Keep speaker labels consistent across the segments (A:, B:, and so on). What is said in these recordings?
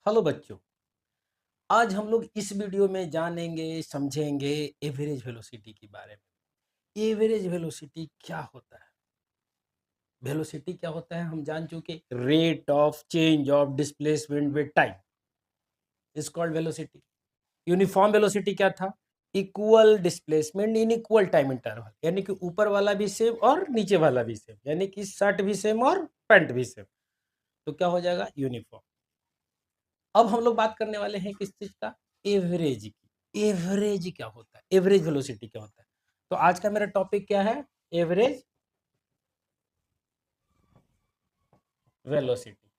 A: Hello बच्चों। आज हम लोग इस वीडियो में जानेंगे समझेंगे एवरेज वेलोसिटी के बारे में। एवरेज वेलोसिटी क्या होता है? वेलोसिटी क्या होता है हम जान चुके। Rate of change of displacement with time is called velocity. Uniform velocity क्या था? Equal displacement in equal time interval, यानी कि ऊपर वाला भी सेम और नीचे वाला भी सेम, यानी कि शर्ट भी सेम और पैंट भी सेम। तो क्या हो जाएगा? यूनिफॉर्म। अब हम लोग बात करने वाले हैं किस चीज का? एवरेज की। एवरेज क्या होता है? एवरेज वेलोसिटी क्या होता है? तो आज का मेरा टॉपिक क्या है? Average velocity.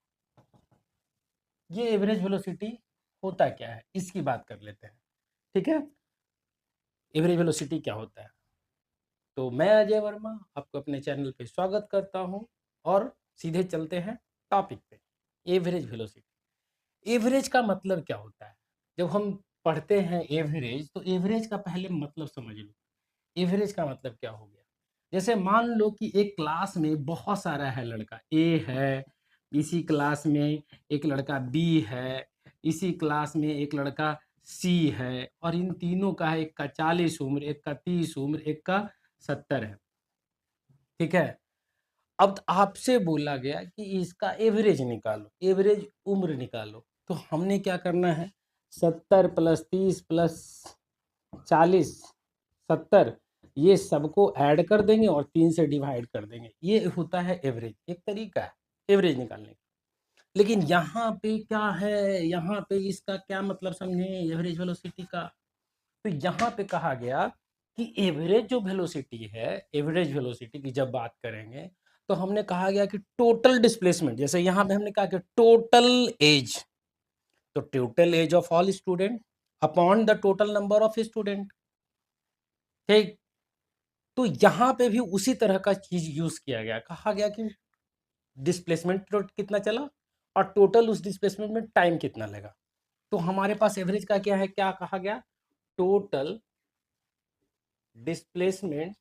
A: ये एवरेज वेलोसिटी होता क्या है इसकी बात कर लेते हैं। ठीक है। एवरेज वेलोसिटी क्या होता है? तो मैं अजय वर्मा आपको अपने चैनल पे स्वागत करता हूं और सीधे चलते हैं टॉपिक पे। Average velocity. एवरेज का मतलब क्या होता है? जब हम पढ़ते हैं एवरेज, तो एवरेज का पहले मतलब समझ लो। एवरेज का मतलब क्या हो गया? जैसे मान लो कि एक क्लास में बहुत सारा है लड़का, ए है, इसी क्लास में एक लड़का बी है, इसी क्लास में एक लड़का सी है, और इन तीनों का है, एक का 40 उम्र, एक का 30 उम्र, एक का 70 है। ठीक है। अब आपसे बोला गया कि इसका एवरेज निकालो, एवरेज उम्र निकालो। तो हमने क्या करना है? 70 प्लस 30 प्लस 40, 70, ये सबको ऐड कर देंगे और 3 से डिवाइड कर देंगे। ये होता है एवरेज, एक तरीका है एवरेज निकालने का। लेकिन यहाँ पे क्या है? यहाँ पे इसका क्या मतलब समझे एवरेज वेलोसिटी का? तो यहाँ पे कहा गया कि एवरेज जो वेलोसिटी है, एवरेज वेलोसिटी की जब बात करेंगे, तो हमने कहा गया कि टोटल डिस्प्लेसमेंट, जैसे यहाँ पे हमने कहा कि टोटल एज, तो total age of all student upon the total number of student. ठीक। तो यहाँ पे भी उसी तरह का चीज यूज किया गया। कहा गया कि डिस्प्लेसमेंट कितना चला और टोटल उस डिस्प्लेसमेंट में टाइम कितना लगा। तो हमारे पास एवरेज का क्या है? क्या कहा गया? Total displacement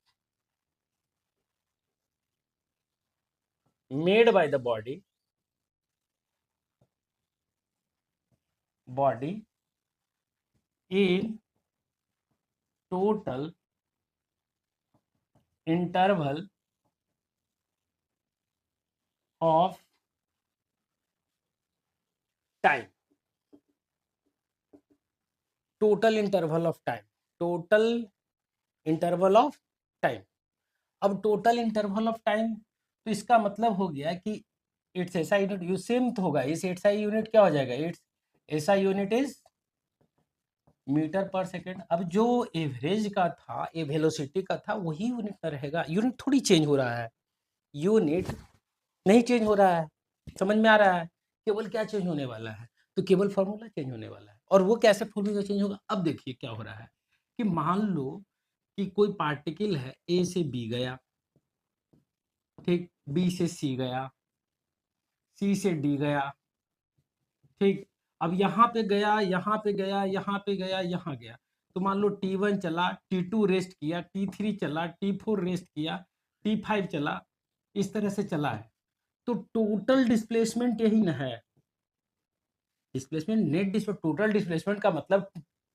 A: made by the body in total interval of time. Total interval of time, total interval of time. अब टोटल इंटरवल ऑफ टाइम, तो इसका मतलब हो गया कि इट्स एसआई यूनिट यू सेम तो होगा। इस एसआई यूनिट क्या हो जाएगा? Its SI unit is metre per second. अब जो एवरेज का था, ये वेलोसिटी का था, वही यूनिट में रहेगा। यूनिट थोड़ी चेंज हो रहा है, यूनिट नहीं चेंज हो रहा है। समझ में आ रहा है? केवल क्या चेंज होने वाला है? तो केवल फॉर्मूला चेंज होने वाला है। और वो कैसे फॉर्मूला चेंज होगा? अब देखिए क्या हो रहा है कि मान लो कि कोई पार्टिकल है, ए से बी गया, ठीक, बी से सी गया, सी से डी गया, ठीक। अब यहाँ पे गया, यहाँ पे गया, यहाँ पे गया, यहाँ गया। तो मान लो T1 चला, T2 रेस्ट किया, T3 चला, T4 रेस्ट किया, T5 चला, इस तरह से चला है। तो टोटल डिस्प्लेसमेंट यही ना है। Displacement net displacement, total displacement का मतलब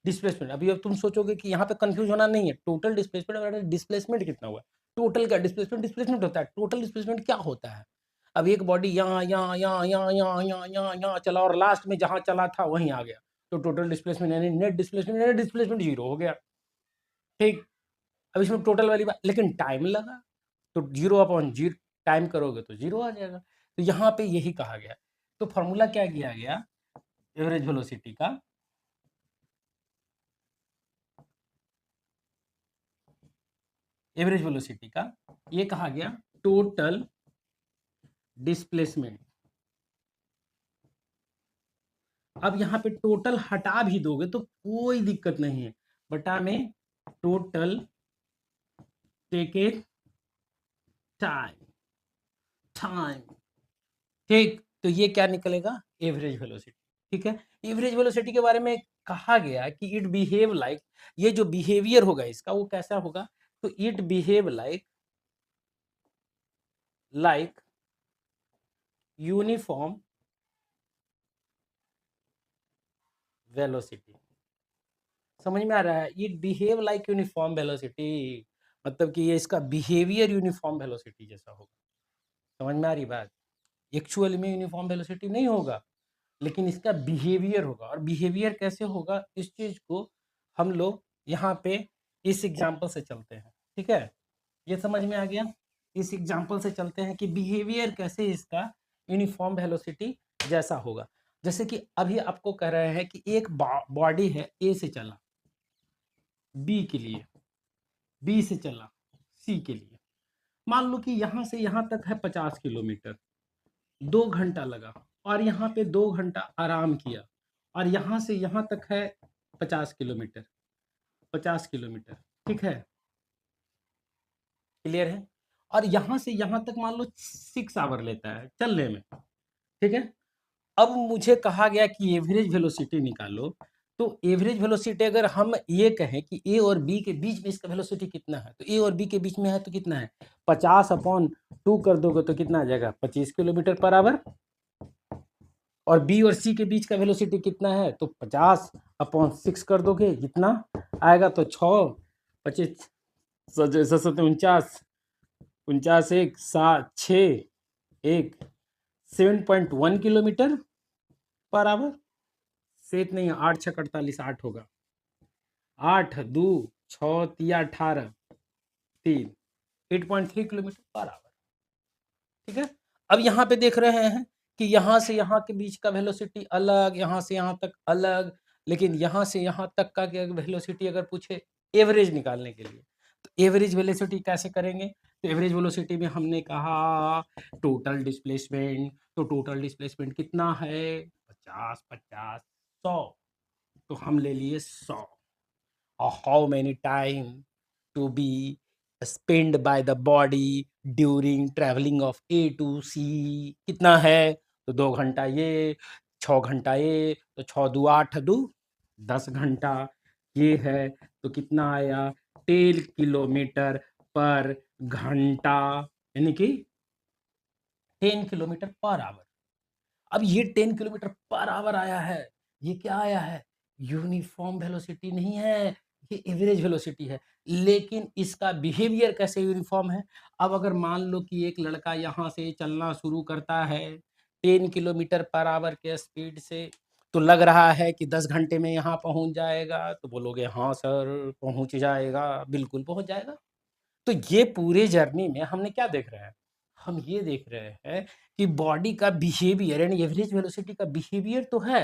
A: डिस्प्लेसमेंट। अभी अब तुम सोचोगे कि यहाँ पे कंफ्यूज होना नहीं है। टोटल डिस्प्लेसमेंट और डिस्प्लेसमेंट कितना हुआ? टोटल का डिस्प्लेसमेंट, डिस्प्लेसमेंट होता है। टोटल डिस्प्लेसमेंट क्या होता है? अब एक बॉडी यहाँ यहाँ यहाँ यहाँ यहाँ यहाँ यहाँ यहाँ चला और लास्ट में जहाँ चला था वहीं आ गया, तो टोटल डिस्प्लेसमेंट यानी नेट डिस्प्लेसमेंट जीरो हो गया। ठीक। अब इसमें टोटल वाली बात, लेकिन टाइम लगा, तो जीरो अपॉन जीरो टाइम करोगे तो जीरो आ जाएगा। तो यहाँ पे यही कहा गया। तो फॉर्मूला क्या किया गया एवरेज वेलोसिटी का? एवरेज वेलोसिटी का ये कहा गया टोटल डिस्प्लेसमेंट। अब यहाँ पे टोटल हटा भी दोगे तो कोई दिक्कत नहीं है, बटा में टोटल टेक टाइम, टाइम। ठीक। तो ये क्या निकलेगा? Average velocity. ठीक है। एवरेज वेलोसिटी के बारे में कहा गया कि इट बिहेव लाइक, ये जो बिहेवियर होगा इसका वो कैसा होगा? तो it behave like uniform velocity. समझ में आ रहा है? It behave like uniform velocity, मतलब कि ये इसका बिहेवियर यूनिफॉर्म वेलोसिटी जैसा होगा। समझ में आ रही बात? एक्चुअल में यूनिफॉर्म वेलोसिटी नहीं होगा, लेकिन इसका बिहेवियर होगा। और बिहेवियर कैसे होगा, इस चीज को हम लोग यहाँ पे इस एग्जाम्पल से चलते हैं। ठीक है, ये समझ में आ गया? इस एग्जाम्पल से चलते हैं कि बिहेवियर कैसे इसका यूनिफॉर्म वेलोसिटी जैसा होगा। जैसे कि अभी आपको कह रहे हैं कि एक बॉडी है, ए से चला बी के लिए, बी से चला सी के लिए। मान लो कि यहाँ से यहाँ तक है 50 किलोमीटर, 2 घंटा लगा, और यहाँ पे 2 घंटा आराम किया, और यहाँ से यहाँ तक है 50 किलोमीटर, 50 किलोमीटर। ठीक है, क्लियर है? और यहाँ से यहाँ तक मान लो 6 आवर लेता है चलने में। ठीक है, अब मुझे कहा गया कि एवरेज वेलोसिटी निकालो। तो एवरेज वेलोसिटी अगर हम ये कहें कि ए और बी के बीच में इसका वेलोसिटी कितना है, तो ए और बी के बीच में है तो कितना है, 50/2 कर दोगे तो कितना आ जाएगा, 25 किलोमीटर पर आवर। और बी और सी के बीच का वेलोसिटी कितना है, तो 50/6 कर दोगे, कितना आएगा, तो 6 25 49 49 1 7 6 1 7.1 किलोमीटर पर आवर। सेट नहीं है, 8×6 = 48, 8 होगा, 8 2 6 3 18 3 8.3 किलोमीटर पर आवर। ठीक है, अब यहाँ पे देख रहे हैं कि यहाँ से यहाँ के बीच का वेलोसिटी अलग, यहाँ से यहाँ तक अलग, लेकिन यहाँ से यहाँ तक का वेलोसिटी अगर पूछे एवरेज निकालने के लिए, तो एवरेज वेलोसिटी कैसे करेंगे? तो एवरेज वेलोसिटी में हमने कहा टोटल डिस्प्लेसमेंट, तो टोटल डिस्प्लेसमेंट कितना है, 50 50 100, तो हम ले लिए 100। और how many time to be spend by the body during travelling of A to C, कितना है, तो 2 घंटा ये, 6 घंटा ये, तो 6 2 8 2 10 घंटा ये है, तो कितना आया, 10 किलोमीटर पर घंटा, यानी कि 10 किलोमीटर पर आवर। अब ये 10 किलोमीटर पर आवर आया है, ये क्या आया है, यूनिफॉर्म वेलोसिटी नहीं है, ये एवरेज वेलोसिटी है। लेकिन इसका बिहेवियर कैसे यूनिफॉर्म है? अब अगर मान लो कि एक लड़का यहाँ से चलना शुरू करता है 10 किलोमीटर पर आवर के स्पीड से, तो लग रहा है कि 10 घंटे में यहाँ पहुँच जाएगा, तो बोलोगे हाँ सर पहुँच जाएगा, बिल्कुल पहुँच जाएगा। तो ये पूरे जर्नी में हमने क्या देख रहे हैं, हम ये देख रहे हैं कि बॉडी का बिहेवियर एंड एवरेज वेलोसिटी का बिहेवियर तो है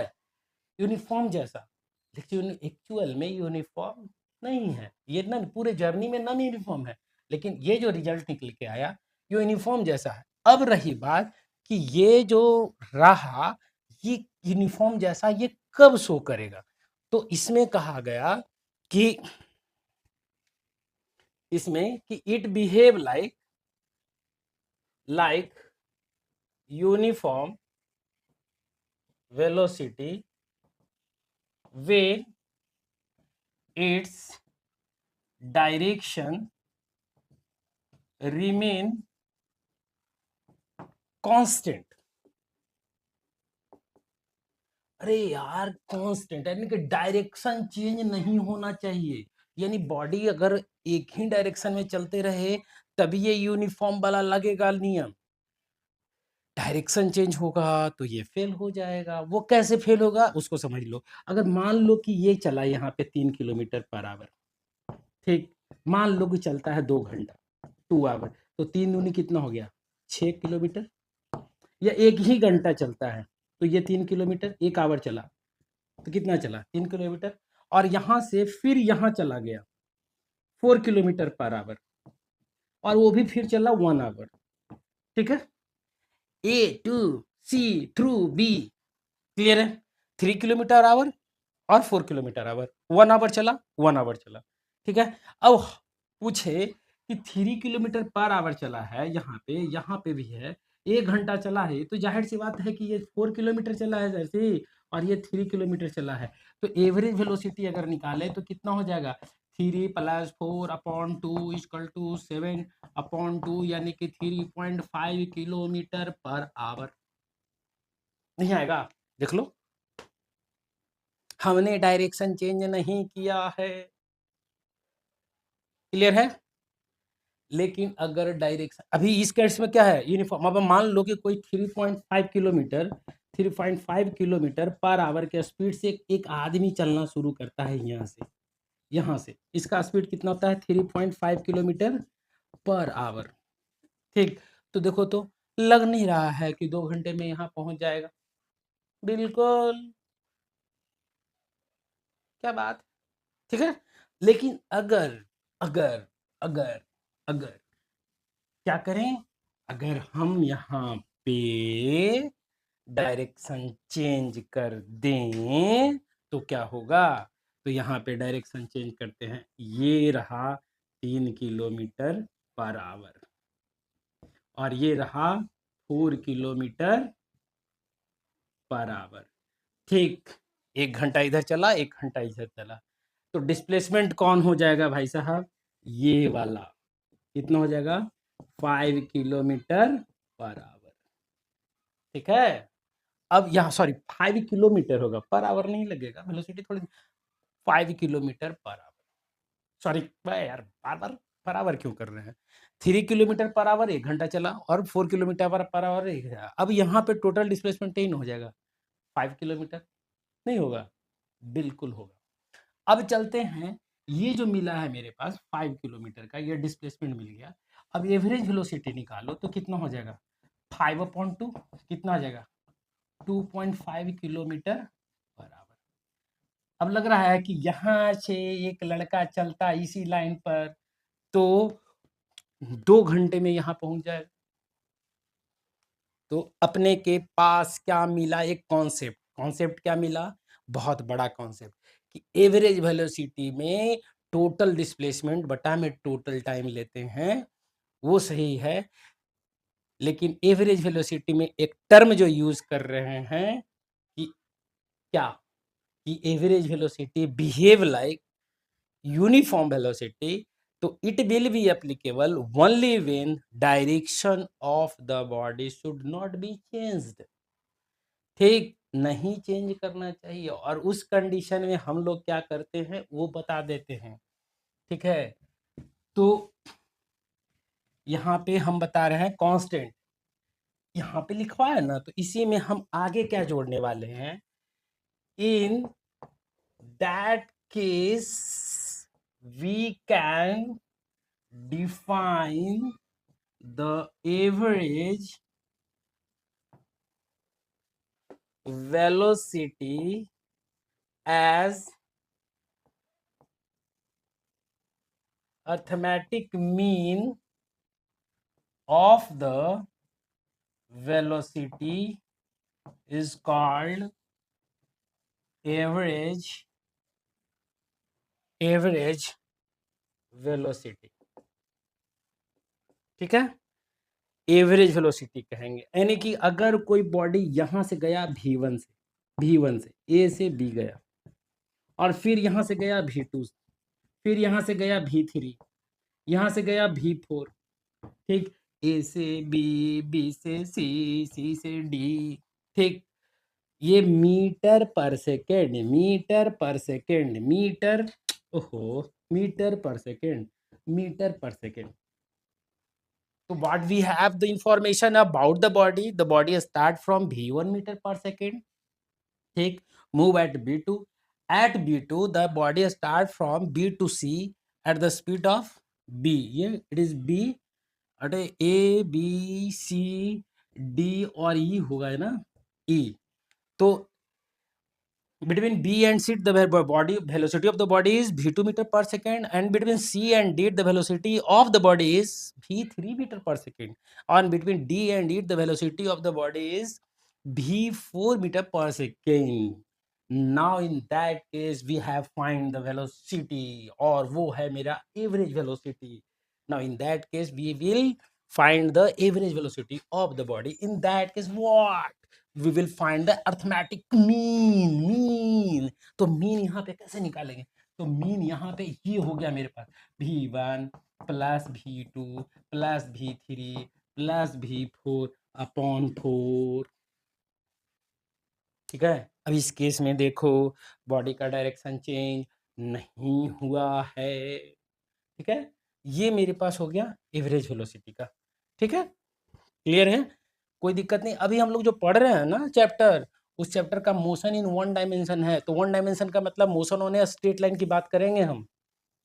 A: यूनिफॉर्म जैसा, लेकिन एक्चुअल में यूनिफॉर्म नहीं है। ये नन पूरे जर्नी में नन यूनिफॉर्म है, लेकिन ये जो रिजल्ट निकल के आया यूनिफॉर्म जैसा है। अब रही बात कि ये जो रहा ये यूनिफॉर्म जैसा ये कब शो करेगा, तो इसमें कहा गया कि it behave like uniform velocity when its direction remain constant। अरे यार कांस्टेंट यानी कि डायरेक्शन चेंज नहीं होना चाहिए, यानी बॉडी अगर एक ही डायरेक्शन में चलते रहे तभी ये यूनिफॉर्म वाला लगेगा नियम। डायरेक्शन चेंज होगा तो ये फेल हो जाएगा। वो कैसे फेल होगा उसको समझ लो। अगर मान लो कि ये चला यहाँ पे 3 किलोमीटर पर आवर, ठीक, मान लो कि चलता है 2 घंटा 2 आवर, तो 3 दूनी कितना हो गया 6 किलोमीटर। या एक ही घंटा चलता है तो ये 3 किलोमीटर, 1 आवर चला तो कितना चला 3 किलोमीटर, और यहाँ से फिर यहाँ चला गया 4 किलोमीटर पर आवर, और वो भी फिर चला 1 आवर। ठीक है, A to C through B, clear है, 3 किलोमीटर आवर और 4 किलोमीटर आवर, 1 आवर चला 1 आवर चला। ठीक है, अब पूछे कि 3 किलोमीटर पर आवर चला है, यहाँ पे भी है, 1 घंटा चला है, तो जाहिर सी बात है कि ये 4 किलोमीटर चला है जैसे, और ये 3 किलोमीटर चला है, तो एवरेज वेलोसिटी अगर निकाले तो कितना हो जाएगा 3 + 4/2 = 7/2, यानी कि 3.5 किलोमीटर पर आवर। नहीं आएगा, देख लो हमने डायरेक्शन चेंज नहीं किया है, क्लियर है? लेकिन अगर डायरेक्शन अभी इस केस में क्या है, यूनिफॉर्म। अब मान लो कि कोई 3.5 किलोमीटर पर आवर के स्पीड से एक आदमी चलना शुरू करता है यहाँ से इसका स्पीड कितना होता है 3.5 किलोमीटर पर आवर। ठीक, तो देखो तो लग नहीं रहा है कि 2 घंटे में यहाँ पहुंच जाएगा। बिल्कुल, क्या बात, ठीक है। लेकिन अगर अगर अगर अगर क्या करें, अगर हम यहाँ पे डायरेक्शन चेंज कर दें तो क्या होगा, तो यहाँ पे डायरेक्शन चेंज करते हैं, ये रहा 3 किलोमीटर पर आवर और ये रहा 4 किलोमीटर पर आवर। ठीक, 1 घंटा इधर चला 1 घंटा इधर चला, तो डिस्प्लेसमेंट कौन हो जाएगा भाई साहब, ये वाला कितना हो जाएगा 5 किलोमीटर पर आवर। ठीक है, अब यहाँ सॉरी 5 किलोमीटर होगा, पर आवर नहीं लगेगा, वेलोसिटी थोड़ी 5 किलोमीटर पर आवर। सॉरी यार, बार बार पर आवर क्यों कर रहे हैं। 3 किलोमीटर पर आवर 1 घंटा चला और 4 किलोमीटर पर आवर 1 घंटा। अब यहाँ पे टोटल डिस्प्लेसमेंट 10 हो जाएगा, 5 किलोमीटर नहीं होगा, बिल्कुल होगा। अब चलते हैं, ये जो मिला है मेरे पास 5 किलोमीटर का ये डिस्प्लेसमेंट मिल गया। अब एवरेज वेलोसिटी निकालो तो कितना हो जाएगा 5/2 कितना आ जाएगा 2.5 किलोमीटर पर आवर। अब लग रहा है कि यहाँ से एक लड़का चलता इसी लाइन पर तो 2 घंटे में यहाँ पहुंच जाए। तो अपने के पास क्या मिला, एक कॉन्सेप्ट। कॉन्सेप्ट क्या मिला, बहुत बड़ा कॉन्सेप्ट, कि एवरेज वेलोसिटी में टोटल डिस्प्लेसमेंट बटा में टोटल टाइम लेते हैं, वो सही है। लेकिन एवरेज वेलोसिटी में एक टर्म जो यूज कर रहे हैं कि क्या, कि average velocity behave like uniform velocity, तो it will be applicable only when direction of the body should not be changed. ठीक, नहीं चेंज करना चाहिए, और उस कंडीशन में हम लोग क्या करते हैं वो बता देते हैं। ठीक है, तो यहाँ पे हम बता रहे हैं कांस्टेंट, यहाँ पे लिखवा है ना, तो इसी में हम आगे क्या जोड़ने वाले हैं, in that case we can define the average velocity as arithmetic mean of the velocity is called average velocity। ठीक है, एवरेज वेलोसिटी कहेंगे, यानी कि अगर कोई बॉडी यहां से गया V1 से ए से बी गया, और फिर यहां से गया V2, फिर यहां से गया V3, यहां से गया V4, ठीक, ए से बी, बी से सी, सी से डी। ठीक, ये metre per second, metre per second, metre, ओहो, metre per second, metre per second. So what we have the information about the body start from V1 meter per second, ठीक, move at B2, at B2 the body start from B to C at the speed of B, ये it is B, अरे A B C D और E होगा है ना, E, तो between B and C the body velocity of the body is V2 meter per second, and between C and D the velocity of the body is V3 meter per second, and between D and E the velocity of the body is V4 meter per second। Now in that case we have find the velocity, और वो है मेरा average velocity। Now in that case we will find the average velocity of the body। In that case what we will find the arithmetic mean। तो mean यहाँ पे कैसे निकालेंगे, तो मीन यहाँ पे ये हो गया मेरे पास V1 plus V2 plus V3 plus V4 upon 4। ठीक है। अब इस केस में देखो बॉडी का डायरेक्शन चेंज नहीं हुआ है। ठीक है, ये मेरे पास हो गया एवरेज वेलोसिटी का। ठीक है, क्लियर है, कोई दिक्कत नहीं। अभी हम लोग जो पढ़ रहे हैं ना चैप्टर, उस चैप्टर का मोशन इन वन डायमेंशन है, तो वन डायमेंशन का मतलब motion on a straight line की बात करेंगे हम।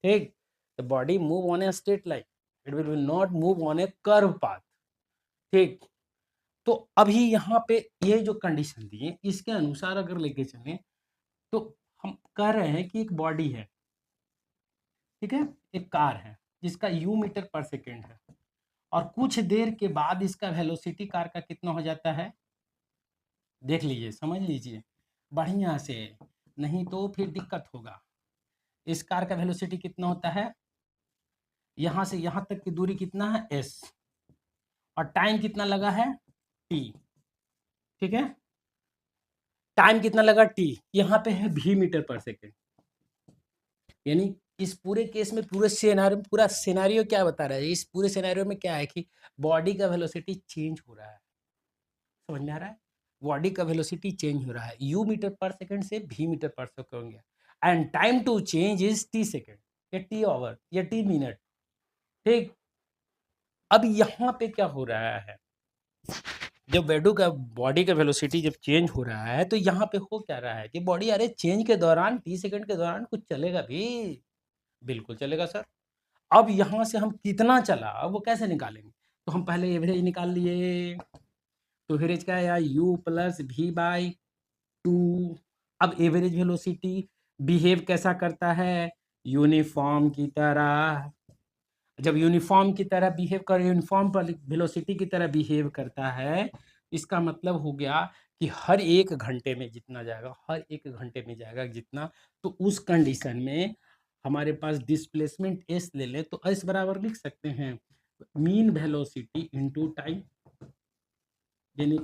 A: ठीक, the body move on a straight line, it will not move on A curve path. ठीक, तो अभी यहाँ पे ये जो कंडीशन दी है इसके अनुसार अगर लेके चलें तो हम कह रहे हैं कि एक बॉडी है, ठीक है, एक कार है जिसका यू मीटर पर सेकेंड है, और कुछ देर के बाद इसका वेलोसिटी कार का कितना हो जाता है, देख लीजिए, समझ लीजिए बढ़िया से, नहीं तो फिर दिक्कत होगा। इस कार का वेलोसिटी कितना होता है, यहाँ से यहाँ तक की दूरी कितना है एस, और टाइम कितना लगा है टी। ठीक है, टाइम कितना लगा टी, यहाँ पे है भी मीटर पर सेकेंड। यानी इस पूरे केस में पूरा सिनेरियो क्या बता रहा है, इस पूरे सिनेरियो में क्या है कि बॉडी का वेलोसिटी चेंज हो रहा है। समझ में आ रहा है, बॉडी का वेलोसिटी चेंज हो रहा है, यू मीटर पर सेकंड से भी मीटर पर सेकंड हो गया, and time to change is T second या टी आवर या टी मिनट। ठीक, अब यहाँ पे क्या हो रहा है, जब बॉडी का वेलोसिटी जब चेंज हो रहा है तो यहाँ पे हो क्या रहा है कि बॉडी, अरे चेंज के दौरान टी सेकंड के दौरान कुछ चलेगा भी, बिल्कुल चलेगा सर। अब यहाँ से हम कितना चला वो कैसे निकालेंगे, तो हम पहले एवरेज निकाल लिए, तो एवरेज क्या है you plus v by to. अब एवरेज वेलोसिटी बिहेव कैसा करता है, यूनिफॉर्म की तरह। जब यूनिफॉर्म की तरह बिहेव कर, यूनिफॉर्म वेलोसिटी की तरह बिहेव करता है, इसका मतलब हो गया कि हर एक घंटे में जितना जाएगा, हर एक घंटे में जाएगा जितना, तो उस कंडीशन में हमारे पास डिस्प्लेसमेंट एस ले लें तो एस बराबर लिख सकते हैं मीन वेलोसिटी इनटू टाइम, यानी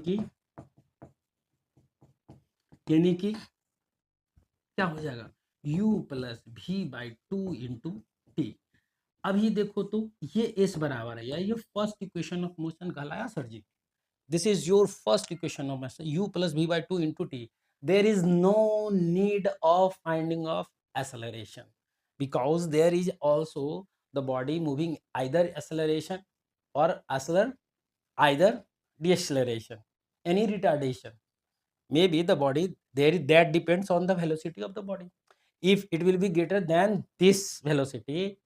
A: कि क्या हो जाएगा u plus v by two into t. अभी देखो तो ये एस बराबर है, या ये फर्स्ट इक्वेशन ऑफ मोशन कहलाया sir ji, this is your first equation of motion, u plus v by two into t. There is no need of finding of acceleration because there is also the body moving either acceleration or either deceleration, any retardation, maybe the body there is, that depends on the velocity of the body. If it will be greater than this velocity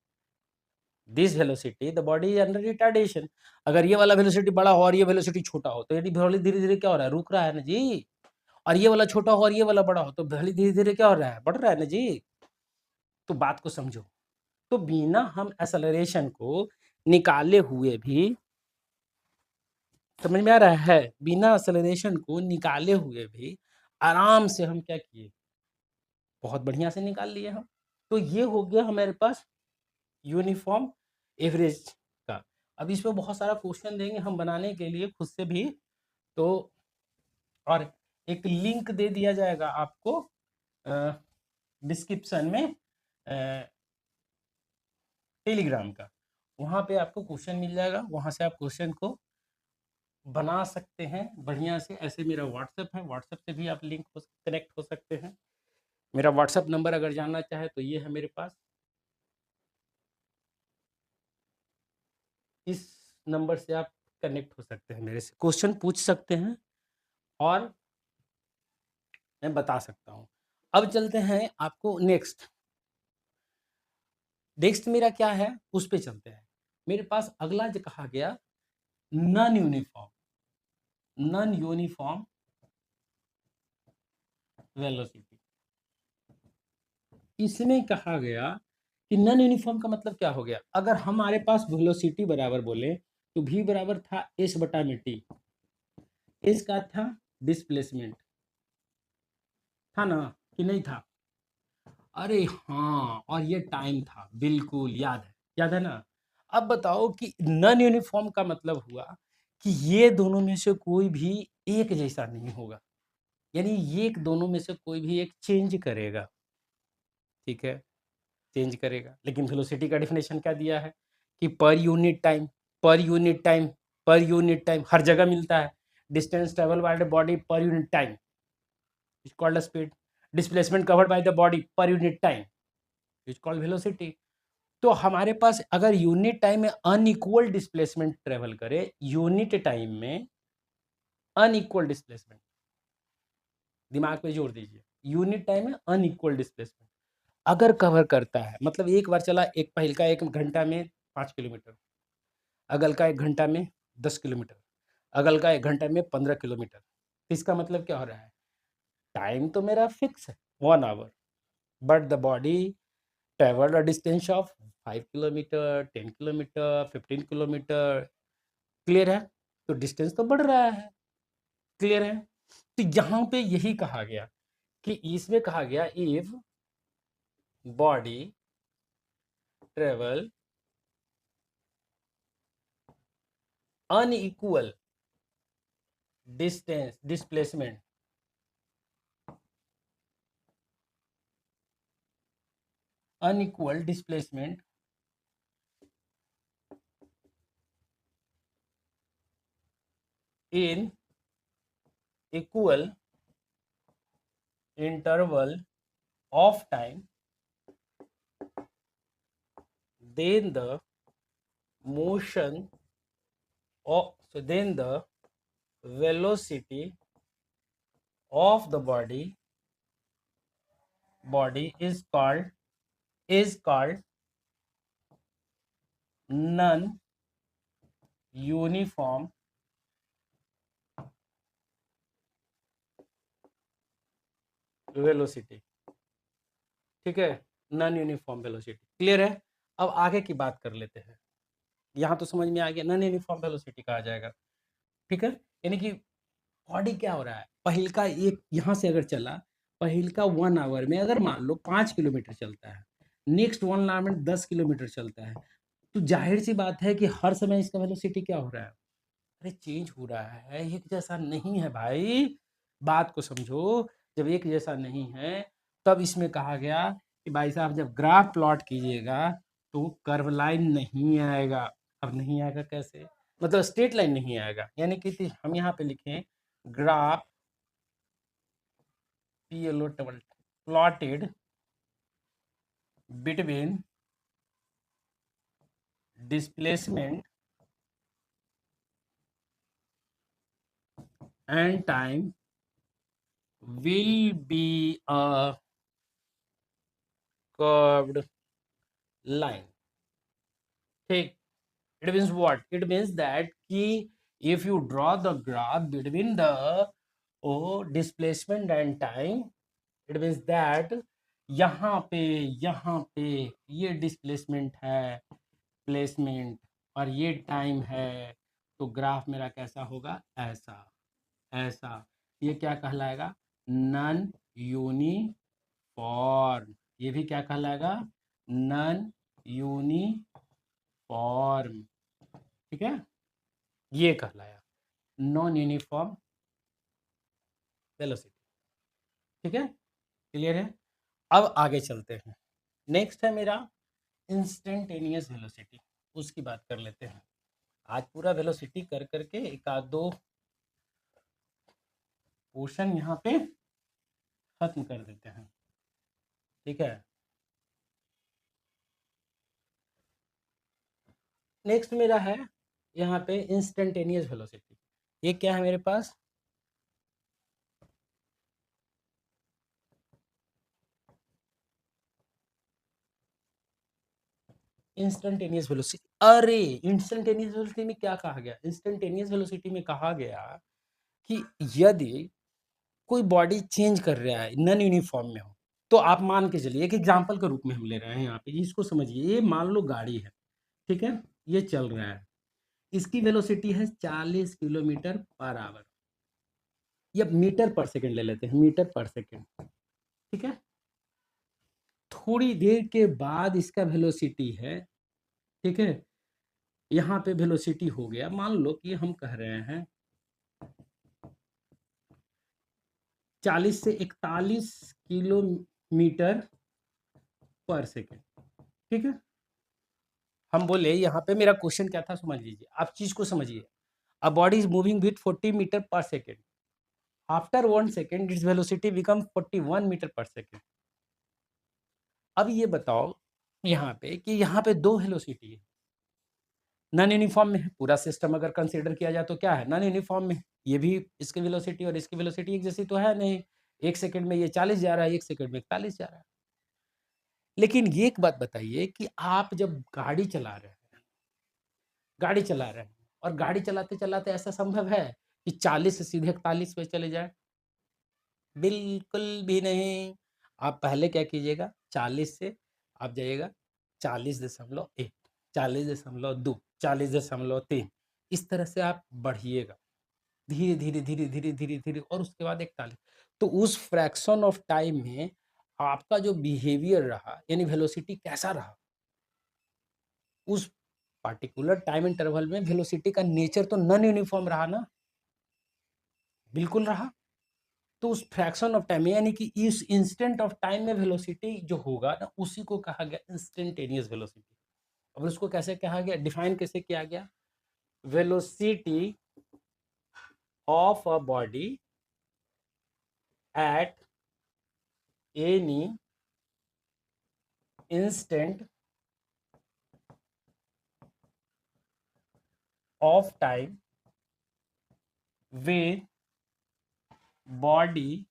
A: the body is under retardation. अगर ये वाला velocity बड़ा हो और ये velocity छोटा हो तो यदि बॉडी धीरे धीरे क्या हो रहा है, रुक रहा है ना जी, और ये वाला छोटा हो और ये वाला बड़ा हो तो बॉडी धीरे धीरे क्या हो रहा है, बढ़ रहा है ना जी। तो बात को समझो, तो बिना हम एक्सेलरेशन को निकाले हुए भी, समझ में आ रहा है, बिना एक्सेलरेशन को निकाले हुए भी आराम से हम क्या किए, बहुत बढ़िया से निकाल लिए हम। तो ये हो गया हमारे पास यूनिफॉर्म एवरेज का। अब इस पे बहुत सारा क्वेश्चन देंगे हम बनाने के लिए खुद से भी, तो और एक लिंक दे दिया जाएगा आपको डिस्क्रिप्शन में टेलीग्राम का, वहाँ पे आपको क्वेश्चन मिल जाएगा, वहाँ से आप क्वेश्चन को बना सकते हैं बढ़िया से। ऐसे मेरा व्हाट्सएप है, व्हाट्सएप से भी आप लिंक कनेक्ट हो सकते हैं। मेरा व्हाट्सएप नंबर अगर जानना चाहे तो ये है मेरे पास, इस नंबर से आप कनेक्ट हो सकते हैं, मेरे से क्वेश्चन पूछ सकते हैं और मैं बता सकता हूँ। अब चलते हैं आपको नेक्स्ट मेरा क्या है उस पे चलते हैं। मेरे पास अगला जो कहा गया नॉन यूनिफॉर्म वेलोसिटी। इसमें कहा गया कि नॉन यूनिफॉर्म का मतलब क्या हो गया, अगर हमारे पास वेलोसिटी बराबर बोले तो v बराबर था s बटा में t, s का था डिस्प्लेसमेंट, था ना कि नहीं था, अरे हाँ, और ये टाइम था, बिल्कुल याद है ना। अब बताओ कि नॉन यूनिफॉर्म का मतलब हुआ कि ये दोनों में से कोई भी एक जैसा नहीं होगा, यानी ये दोनों में से कोई भी एक चेंज करेगा, ठीक है, चेंज करेगा। लेकिन वेलोसिटी का डेफिनेशन क्या दिया है कि पर यूनिट टाइम, हर जगह मिलता है, distance travel by the body per unit time, is called a speed. Displacement covered by the body per unit time is called velocity. तो हमारे पास अगर यूनिट टाइम में अनइक्वल डिस्प्लेसमेंट ट्रेवल करे, unit time में unequal displacement, दिमाग पे जोर दीजिए, यूनिट टाइम में अनइक्वल डिस्प्लेसमेंट अगर कवर करता है, मतलब एक बार चला, एक पहिल का 1 घंटा में 5 किलोमीटर, अगल का 1 घंटा में 10 किलोमीटर, अगल का 1 घंटा में 15 किलोमीटर, इसका मतलब क्या हो रहा है, टाइम तो मेरा फिक्स है 1 hour, but the body travelled a distance of 5 kilometre, 10 kilometre, 15 kilometre. Clear है? तो डिस्टेंस तो बढ़ रहा है. क्लियर है? तो यहाँ पे यही कहा गया कि इसमें कहा गया if body travel unequal distance displacement unequal displacement in equal interval of time, then the motion of, so then the velocity of the body is called non uniform velocity. ठीक है, नॉन यूनिफॉर्म वेलोसिटी. क्लियर है? अब आगे की बात कर लेते हैं. यहाँ तो समझ में आ गया, नॉन यूनिफॉर्म वेलोसिटी कहा जाएगा. ठीक है, यानी कि बॉडी क्या हो रहा है, पहिल का एक यहाँ से अगर चला, पहिल का 1 आवर में अगर मान लो 5 किलोमीटर चलता है, नेक्स्ट 1 आवर में 10 किलोमीटर चलता है, तो जाहिर सी बात है कि हर समय इसका वेलोसिटी क्या हो रहा है, अरे चेंज हो रहा है, एक जैसा नहीं है भाई. बात को समझो, जब एक जैसा नहीं है तब इसमें कहा गया कि भाई साहब जब ग्राफ प्लॉट कीजिएगा तो कर्व लाइन नहीं आएगा. अब नहीं आएगा कैसे, मतलब स्ट्रेट लाइन नहीं आएगा, यानी कि हम यहाँ पे लिखें graph plotted between displacement and time will be a curved line. ठीक, it means what? It means that कि if you draw the graph between the displacement and time, it means that यहाँ पे ये डिस्प्लेसमेंट है, placement, और ये time है, तो ग्राफ मेरा कैसा होगा, ऐसा ऐसा. ये क्या कहलाएगा, नॉन यूनिफॉर्म. ये भी क्या कहलाएगा, नॉन यूनिफॉर्म. ठीक है, ये कहलाया नॉन यूनिफॉर्म वेलोसिटी. ठीक है, क्लियर है? अब आगे चलते हैं. नेक्स्ट है मेरा इंस्टेंटेनियस वेलोसिटी, उसकी बात कर लेते हैं. आज पूरा वेलोसिटी कर करके एक आध दो पोर्शन यहाँ पे खत्म कर देते हैं. ठीक है, नेक्स्ट मेरा है यहाँ पे इंस्टेंटेनियस वेलोसिटी. ये क्या है मेरे पास, इंस्टेंटेनियस वेलोसिटी. अरे इंस्टेंटेनियस वेलोसिटी में क्या कहा गया, इंस्टेंटेनियस वेलोसिटी में कहा गया कि यदि कोई बॉडी चेंज कर रहा है, नॉन यूनिफॉर्म में हो, तो आप मान के चलिए, एक एग्जांपल के रूप में हम ले रहे हैं यहाँ पे, इसको समझिए. ये मान लो गाड़ी है, ठीक है, ये चल रहा है, इसकी वेलोसिटी है 40 किलोमीटर पर आवर, या मीटर पर सेकंड ले लेते हैं, मीटर पर सेकंड. ठीक है, थोड़ी देर के बाद इसका वेलोसिटी है, ठीक है, यहाँ पे वेलोसिटी हो गया, मान लो कि हम कह रहे हैं 40 से 41 किलोमीटर पर सेकेंड. ठीक है, हम बोले यहाँ पे मेरा क्वेश्चन क्या था, समझ लीजिए, आप चीज को समझिए. A body is moving with 40 metre per second. After 1 second its velocity become 41 metre per second. अब ये बताओ यहाँ पे कि यहाँ पे दो वेलोसिटी है, नॉन यूनिफॉर्म में है। पूरा सिस्टम अगर कंसीडर किया जाए तो क्या है, नॉन यूनिफॉर्म में। ये भी इसकी वेलोसिटी और इसकी वेलोसिटी एक जैसी तो है नहीं। 1 सेकंड में ये 40 जा रहा है, 1 सेकंड में 41 जा रहा है। लेकिन ये एक बात बताइए कि आप जब गाड़ी चला रहे हैं, गाड़ी चला रहे हैं और गाड़ी चलाते-चलाते ऐसा संभव है कि 40 से सीधे 41 पे चले जाएँ? बिल्कुल भी नहीं। आप पहले क्या कीजिएगा, 40 से आप जाइएगा 40.1, 40.2, 40.3, इस तरह से आप बढ़िएगा। धीरे, धीरे, धीरे, धीरे, धीरे, धीरे और उसके बाद 41। तो उस फ्रैक्शन ऑफ टाइम में आपका जो बिहेवियर रहा यानी वेलोसिटी कैसा रहा? उस पार्टिकुलर टाइम इंटरवल में वेलोसिटी का नेचर तो नॉन यूनिफॉर्म रहा ना? बिल्कुल रहा। तो उस फ्रैक्शन ऑफ टाइम में यानी कि इस इंस्टेंट ऑफ टाइम में वेलोसिटी जो होगा ना, उसी को कहा गया इंस्टेंटेनियस वेलोसिटी। अब उसको कैसे कहा गया, डिफाइन कैसे किया गया? Velocity of a body at any instant of time when body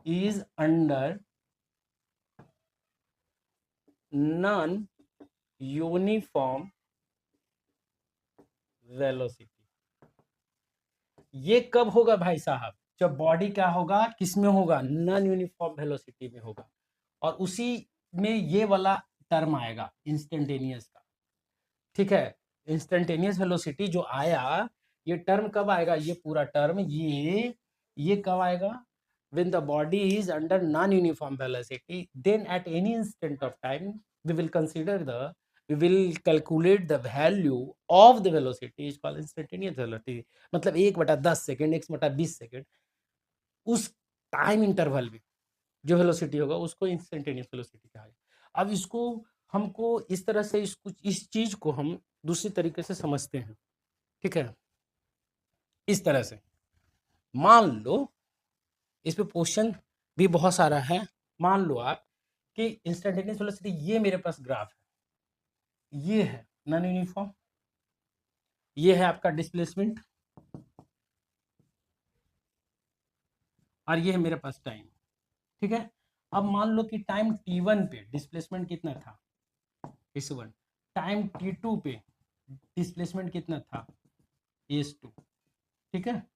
A: is under non-uniform velocity। ये कब होगा भाई साहब? जब बॉडी क्या होगा, किसमें होगा, नॉन यूनिफॉर्म वेलोसिटी में होगा। और उसी में ये वाला टर्म आएगा इंस्टेंटेनियस का। ठीक है, इंस्टेंटेनियस वेलोसिटी जो आया, ये टर्म कब आएगा, ये पूरा टर्म ये कब आएगा? when the body is under non-uniform velocity, then at any instant of time we will calculate the value of the velocity is called instantaneous velocity। मतलब 1/10 सेकेंड, 1/20 सेकेंड, उस टाइम इंटरवल में जो वेलोसिटी होगा उसको instantaneous velocity कहा जाएगा। अब इसको हमको इस तरह से इस चीज को हम दूसरी तरीके से समझते हैं। ठीक है, इस तरह से मान लो, इस पे क्वेश्चन भी बहुत सारा है। मान लो आप कि इंस्टेंटेनियस वेलोसिटी, ये मेरे पास ग्राफ है, ये है नॉन यूनिफॉर्म, ये है आपका डिस्प्लेसमेंट, और ये है मेरे पास टाइम। ठीक है, अब मान लो कि टाइम t1 पे डिस्प्लेसमेंट कितना था, s1। टाइम t2 पे डिस्प्लेसमेंट कितना था, s2। ठीक है,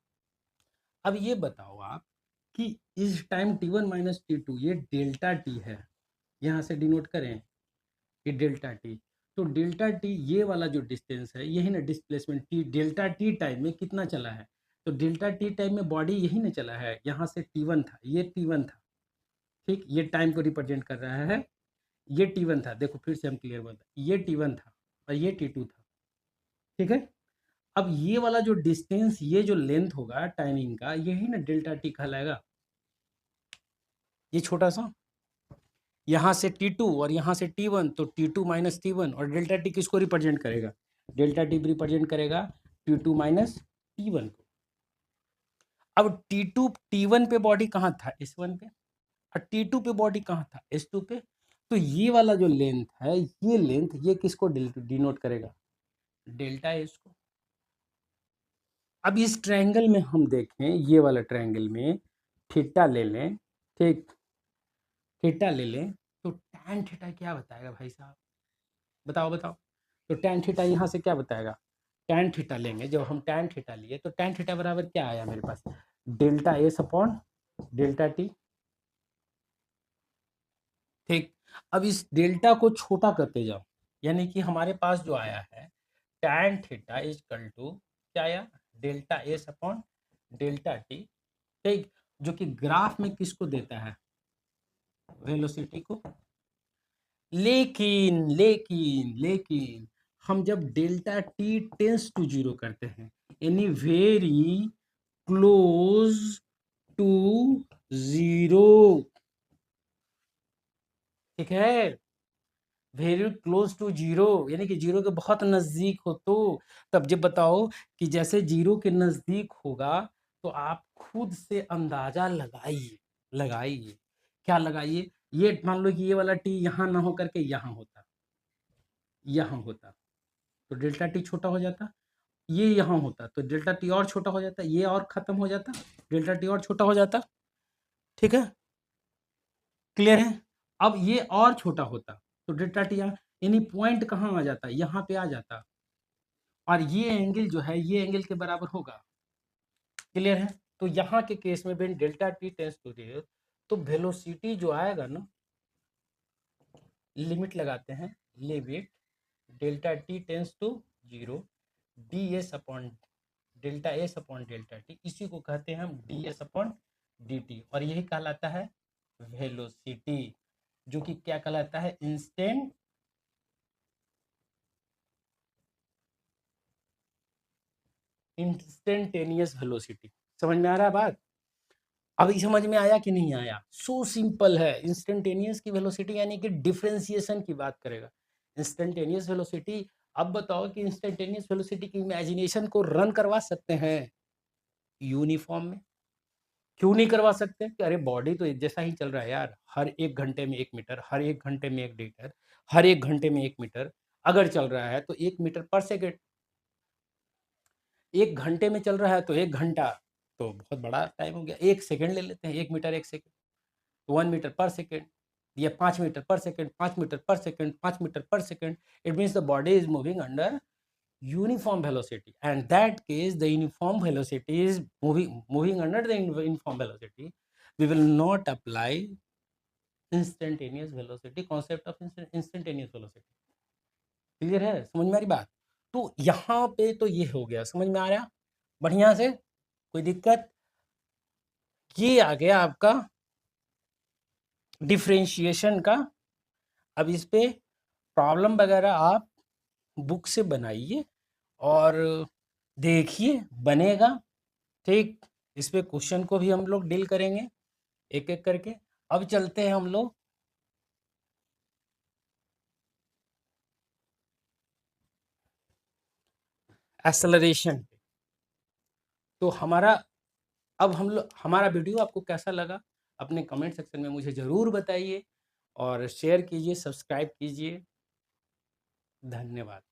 A: अब ये बताओ आप कि इस टाइम t1 माइनस t2, ये डेल्टा t है, यहाँ से डिनोट करें कि डेल्टा t। तो डेल्टा t ये वाला जो डिस्टेंस है, यही ना displacement t, delta t time में कितना चला है। तो डेल्टा t टाइम में बॉडी यही ना चला है, यहाँ से t1 था, ये t1 था। ठीक, ये टाइम को रिप्रेजेंट कर रहा है, ये t1 था। देखो फिर से हम क्लियर बोलते हैं, ये t1 था और ये t2 था। ठीक है, अब ये वाला जो डिस्टेंस, ये जो लेंथ होगा टाइमिंग का, यही ना डेल्टा t कहलाएगा। ये छोटा सा, यहाँ से t2 और यहाँ से t1, तो t2 माइनस t1, और डेल्टा t किसको रिप्रेजेंट करेगा, डेल्टा t रिप्रेजेंट करेगा t2 माइनस t1 को। अब t2 t1 पे बॉडी कहाँ था, s1 पे, और t2 पे बॉडी कहाँ था, s2 पे। तो ये वाला जो लेंथ है, ये लेंथ, ये किसको डिनोट करेगा, डेल्टा s को। अब इस ट्रायंगल में हम देखें, ये वाला ट्रायंगल में थीटा ले लें, ठीक, थीटा ले लें, तो tan थीटा क्या बताएगा भाई साहब, बताओ बताओ। तो tan थीटा यहाँ से क्या बताएगा, tan थीटा लेंगे, जब हम tan थीटा लिए तो tan थीटा बराबर क्या आया मेरे पास, delta S upon delta T. ठीक, अब इस डेल्टा को छोटा करते जाओ, यानी कि हमारे पास जो आया है tan theta is equal to क्या आया, delta S upon delta T. ठीक, जो कि ग्राफ में किसको देता है, वेलोसिटी को। लेकिन लेकिन लेकिन हम जब delta T tends to zero करते हैं, यानी वेरी क्लोज टू जीरो, ठीक है, वेरी क्लोज टू जीरो, यानी कि जीरो के बहुत नजदीक हो, तो तब जब बताओ कि जैसे जीरो के नजदीक होगा, तो तो आप खुद से अंदाजा लगाइए। क्या लगाइए? ये मान लो कि ये वाला टी यहाँ ना हो करके यहाँ होता तो डेल्टा टी छोटा हो जाता। ये यहाँ होता तो डेल्टा टी और छोटा हो जाता, ये और खत्म हो जाता, डेल्टा टी और छोटा हो जाता। ठीक है, क्लियर है? अब ये और छोटा होता तो डेल्टा टी यानी पॉइंट कहाँ आ जाता? यहाँ पे आ जाता, और ये एंगल जो है ये एंगल के बराबर होगा। क्लियर है? तो यहाँ के केस में when delta T tends to 0 तो वेलोसिटी जो आएगा ना, लिमिट लगाते हैं, limit delta T tends to 0 D S upon delta S upon delta T, इसी को कहते हैं हम D S upon D T, और यही कहलाता है वेलोसिटी, जो कि क्या कहलाता है? Instantaneous velocity. समझ में आ रहा है बात? अभी समझ में आया कि नहीं आया? सो सिंपल है। इंस्टेंटेनियस की वेलोसिटी यानी कि डिफरेंशिएशन की बात करेगा। इंस्टेंटेनियस वेलोसिटी, अब बताओ कि इंस्टेंटेनियस वेलोसिटी की इमेजिनेशन को रन करवा सकते हैं यूनिफॉर्म में? क्यों नहीं करवा सकते? कि अरे बॉडी तो एक जैसा ही चल रहा है यार, हर 1 घंटे में 1 मीटर, हर 1 घंटे में 1 मीटर, हर 1 घंटे में 1 मीटर अगर चल रहा है तो 1 मीटर पर सेकंड, 1 घंटे में चल रहा है तो 1 घंटा तो बहुत बड़ा टाइम हो गया। 1 सेकंड ले लेते हैं, 1 मीटर 1 सेकंड, 1 मीटर पर सेकंड, ये 5 मीटर पर सेकंड, 5 मीटर पर सेकंड, 5 मीटर पर second. It means the body is moving under uniform velocity, and that case the uniform velocity is moving under the uniform velocity. We will not apply instantaneous velocity, concept of instantaneous velocity. Clear है? समझ में आ रही बात? तो यहाँ पे तो ये हो गया, समझ में आ रहा बढ़िया से? कोई दिक्कत? ये आ गया आपका डिफरेंशिएशन का। अब इस पे प्रॉब्लम वगैरह आप बुक से बनाइए और देखिए बनेगा। ठीक, इस पे क्वेश्चन को भी हम लोग डील करेंगे एक एक करके। अब चलते हैं हम लोग एक्सेलरेशन। तो हमारा वीडियो आपको कैसा लगा अपने कमेंट सेक्शन में मुझे ज़रूर बताइए, और शेयर कीजिए, सब्सक्राइब कीजिए। धन्यवाद।